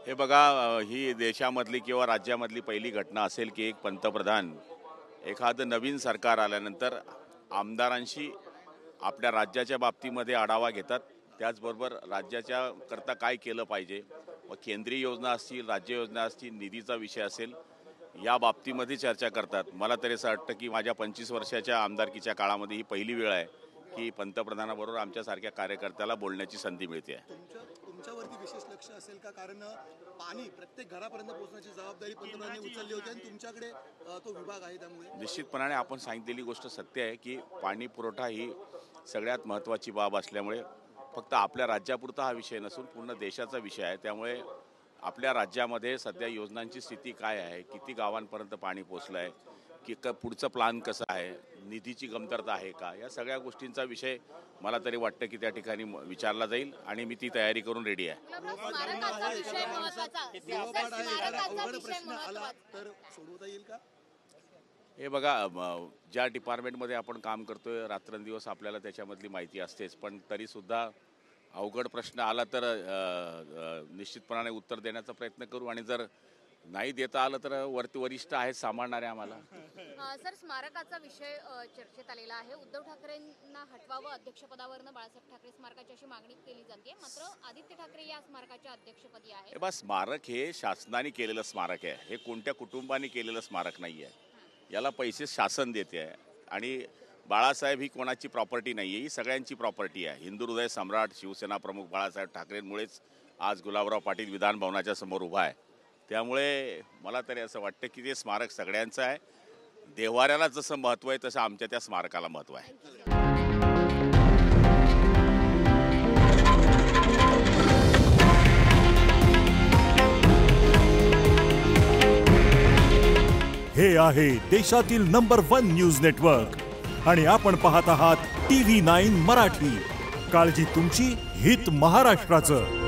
हे बघा, ही देशामधली किंवा राज्यामधली पहिली घटना असेल की एक पंतप्रधान एखादं नवीन सरकार आल्यानंतर आमदारांशी आपल्या राज्याच्या बाबतीमध्ये आढावा घेतात. त्याचबरोबर राज्याच्या करता काय केलं पाहिजे, व केंद्रीय योजना असतील, राज्य योजना असतील, निधीचा विषय असेल, या बाबतीमध्ये चर्चा करतात. मला तरी असं वाटतं की माझ्या 25 वर्षाच्या आमदारकीच्या काळामध्ये ही पहिली वेळ आहे की पंतप्रधानाबरोबर आमच्यासारख्या कार्यकर्त्याला बोलण्याची संधी मिळते आहे. तुमच्यावरती विशेष लक्ष असेल का? कारण पाणी प्रत्येक घरापर्यंत पोहोचण्याची जबाबदारी पंतप्रधानांनी उचलली होती आणि तुमच्याकडे तो विभाग आहे. त्यामुळे निश्चितपणाने आपण सांगितलेली गोष्ट सत्य आहे की पाणी पुरवठा ही सगळ्यात महत्त्वाची बाब असल्यामुळे फक्त आपल्या राज्यापुरता हा विषय नसून पूर्ण देशाचा विषय आहे. त्यामुळे आपल्या राज्यामध्ये सध्या योजनांची स्थिती काय आहे, किती गावांपर्यंत पाणी पोचलं आहे, की पुढचं प्लान कसं आहे, निधीची कमतरता आहे का, या सगळ्या गोष्टींचा विषय मला तरी वाटतं की त्या ठिकाणी विचारला जाईल आणि मी ती तयारी करून रेडी आहे. हे बघा, ज्या डिपार्टमेंटमध्ये आपण काम करतोय रात्रंदिवस आपल्याला त्याच्यामधली माहिती असतेच, पण तरीसुद्धा अवघड प्रश्न आला तर निश्चितपणाने उत्तर देण्याचा प्रयत्न करू आणि जर नाही देता आलं तर वरिष्ठ आहेत सांभाळणारे आम्हाला. सर, स्मारकाचा विषय चर्चेत आलेला आहे. उद्धव ठाकरेंना हटवावं अध्यक्षपदावरनं बाळासाहेब ठाकरे स्मारकाची अशी मागणी केली जाते, मात्र आदित्य ठाकरे या स्मारकाच्या अध्यक्षपदी आहे. बस, स्मारक हे शासनाने केलेलं स्मारक आहे, हे कोणत्या कुटुंबाने केलेलं स्मारक नाही आहे. याला पैसे शासन देते आहे आणि बाळासाहेब ही कोणाची प्रॉपर्टी नाही आहे, ही सगळ्यांची प्रॉपर्टी आहे. हिंदू हृदय सम्राट शिवसेना प्रमुख बाळासाहेब ठाकरेंमुळेच आज गुलाबराव पाटील विधान भवनाच्या समोर उभा आहे. त्यामुळे मला तरी असं वाटतं की ते स्मारक सगळ्यांचं आहे. देव्हाऱ्याला जसं महत्त्व आहे तसं आमच्या त्या स्मारकाला महत्त्व आहे. हे आहे देशातील नंबर 1 न्यूज नेटवर्क आणि आपण पाहत आहात TV9 मराठी. काळजी तुमची, हित महाराष्ट्राचं.